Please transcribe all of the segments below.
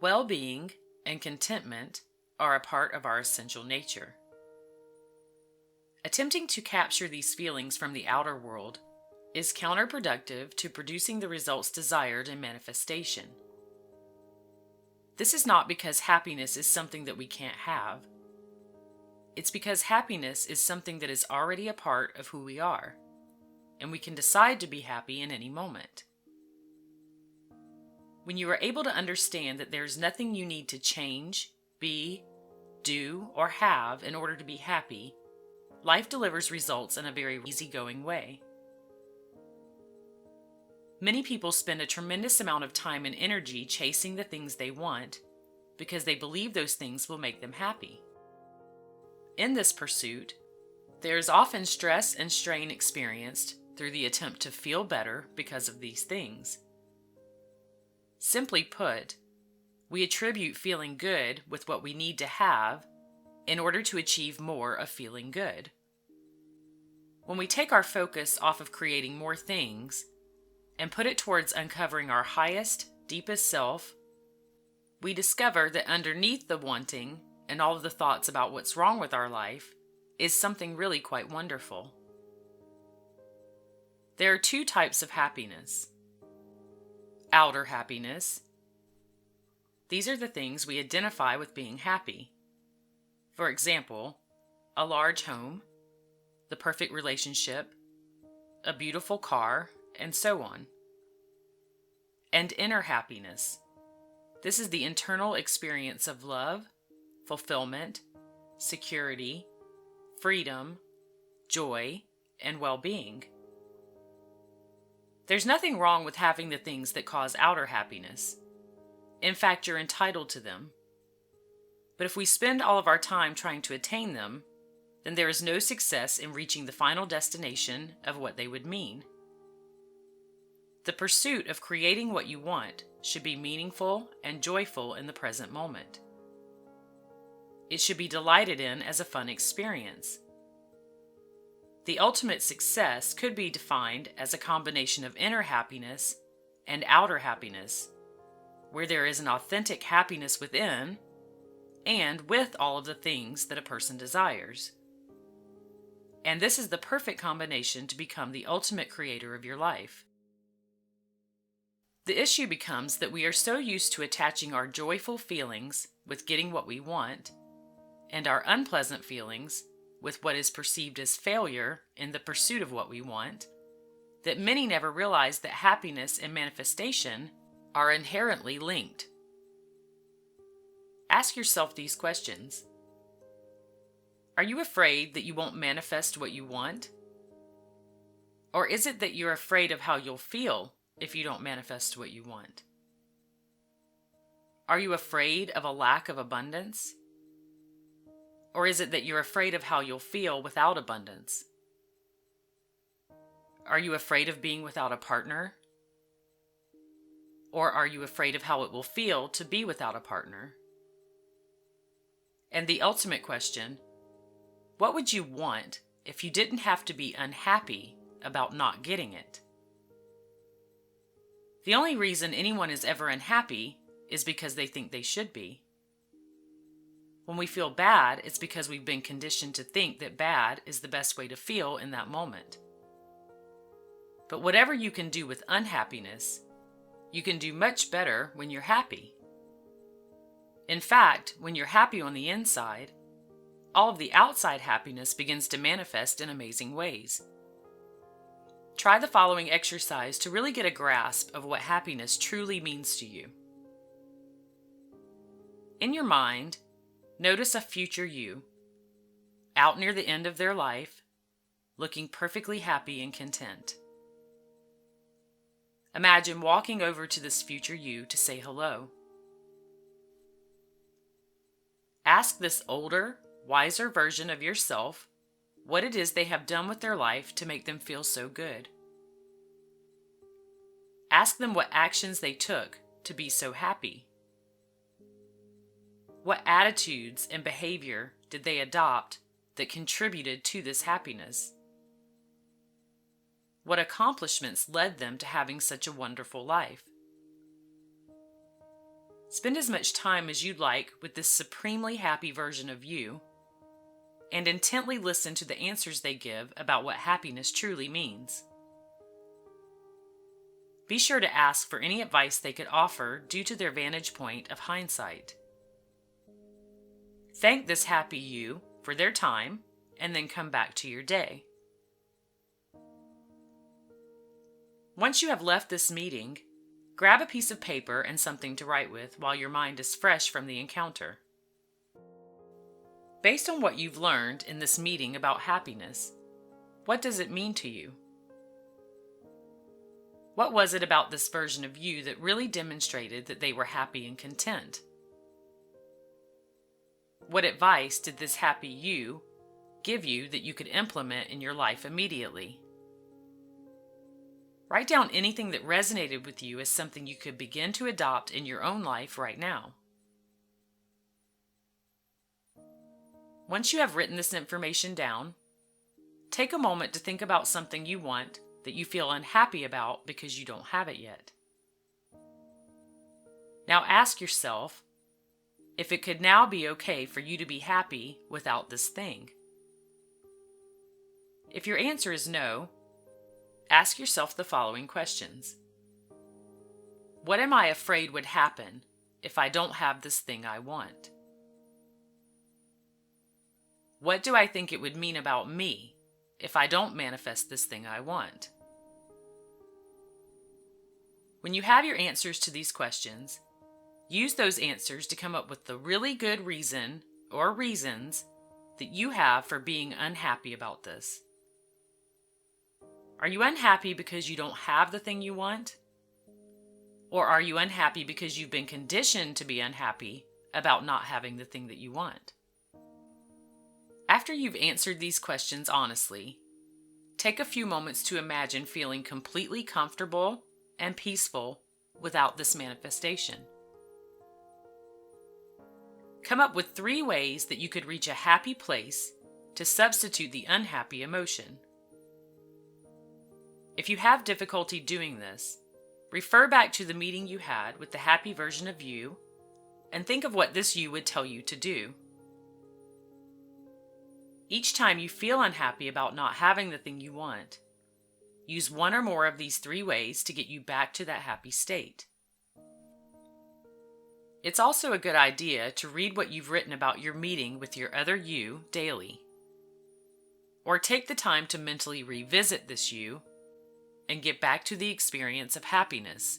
Well-being and contentment are a part of our essential nature. Attempting to capture these feelings from the outer world is counterproductive to producing the results desired in manifestation. This is not because happiness is something that we can't have. It's because happiness is something that is already a part of who we are, and we can decide to be happy in any moment. When you are able to understand that there is nothing you need to change, be, do, or have in order to be happy, life delivers results in a very easygoing way. Many people spend a tremendous amount of time and energy chasing the things they want because they believe those things will make them happy. In this pursuit, there is often stress and strain experienced through the attempt to feel better because of these things. Simply put, we attribute feeling good with what we need to have in order to achieve more of feeling good. When we take our focus off of creating more things and put it towards uncovering our highest, deepest self, we discover that underneath the wanting and all of the thoughts about what's wrong with our life is something really quite wonderful. There are two types of happiness. Outer happiness. These are the things we identify with being happy. For example, a large home, the perfect relationship, a beautiful car, and so on. And inner happiness. This is the internal experience of love, fulfillment, security, freedom, joy, and well-being. There's nothing wrong with having the things that cause outer happiness. In fact, you're entitled to them. But if we spend all of our time trying to attain them, then there is no success in reaching the final destination of what they would mean. The pursuit of creating what you want should be meaningful and joyful in the present moment. It should be delighted in as a fun experience. The ultimate success could be defined as a combination of inner happiness and outer happiness, where there is an authentic happiness within and with all of the things that a person desires. And this is the perfect combination to become the ultimate creator of your life. The issue becomes that we are so used to attaching our joyful feelings with getting what we want and our unpleasant feelings with what is perceived as failure in the pursuit of what we want, that many never realize that happiness and manifestation are inherently linked. Ask yourself these questions. Are you afraid that you won't manifest what you want? Or is it that you're afraid of how you'll feel if you don't manifest what you want? Are you afraid of a lack of abundance? Or is it that you're afraid of how you'll feel without abundance? Are you afraid of being without a partner? Or are you afraid of how it will feel to be without a partner? And the ultimate question, what would you want if you didn't have to be unhappy about not getting it? The only reason anyone is ever unhappy is because they think they should be. When we feel bad, it's because we've been conditioned to think that bad is the best way to feel in that moment. But whatever you can do with unhappiness, you can do much better when you're happy. In fact, when you're happy on the inside, all of the outside happiness begins to manifest in amazing ways. Try the following exercise to really get a grasp of what happiness truly means to you. In your mind, notice a future you, out near the end of their life, looking perfectly happy and content. Imagine walking over to this future you to say hello. Ask this older, wiser version of yourself what it is they have done with their life to make them feel so good. Ask them what actions they took to be so happy. What attitudes and behavior did they adopt that contributed to this happiness? What accomplishments led them to having such a wonderful life? Spend as much time as you'd like with this supremely happy version of you, and intently listen to the answers they give about what happiness truly means. Be sure to ask for any advice they could offer due to their vantage point of hindsight. Thank this happy you for their time, and then come back to your day. Once you have left this meeting, grab a piece of paper and something to write with while your mind is fresh from the encounter. Based on what you've learned in this meeting about happiness, what does it mean to you? What was it about this version of you that really demonstrated that they were happy and content? What advice did this happy you give you that you could implement in your life immediately? Write down anything that resonated with you as something you could begin to adopt in your own life right now. Once you have written this information down, take a moment to think about something you want that you feel unhappy about because you don't have it yet. Now ask yourself if it could now be okay for you to be happy without this thing. If your answer is no, ask yourself the following questions. What am I afraid would happen if I don't have this thing I want? What do I think it would mean about me if I don't manifest this thing I want? When you have your answers to these questions, use those answers to come up with the really good reason or reasons that you have for being unhappy about this. Are you unhappy because you don't have the thing you want? Or are you unhappy because you've been conditioned to be unhappy about not having the thing that you want? After you've answered these questions honestly, take a few moments to imagine feeling completely comfortable and peaceful without this manifestation. Come up with 3 ways that you could reach a happy place to substitute the unhappy emotion. If you have difficulty doing this, refer back to the meeting you had with the happy version of you and think of what this you would tell you to do. Each time you feel unhappy about not having the thing you want, use one or more of these 3 ways to get you back to that happy state. It's also a good idea to read what you've written about your meeting with your other you daily. Or take the time to mentally revisit this you and get back to the experience of happiness.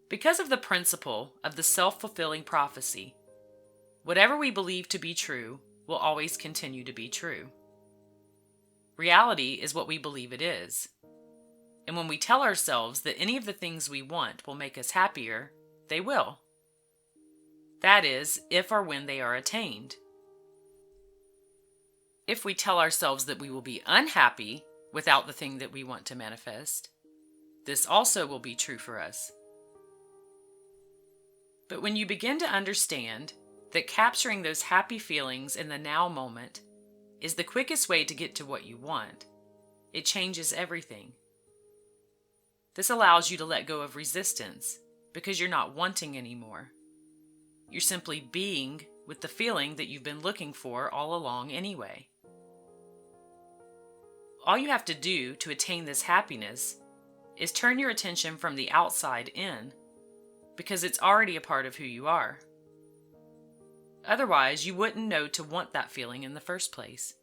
Because of the principle of the self-fulfilling prophecy, whatever we believe to be true will always continue to be true. Reality is what we believe it is. And when we tell ourselves that any of the things we want will make us happier, they will. That is, if or when they are attained. If we tell ourselves that we will be unhappy without the thing that we want to manifest, this also will be true for us. But when you begin to understand that capturing those happy feelings in the now moment is the quickest way to get to what you want, it changes everything. This allows you to let go of resistance because you're not wanting anymore. You're simply being with the feeling that you've been looking for all along anyway. All you have to do to attain this happiness is turn your attention from the outside in, because it's already a part of who you are. Otherwise, you wouldn't know to want that feeling in the first place.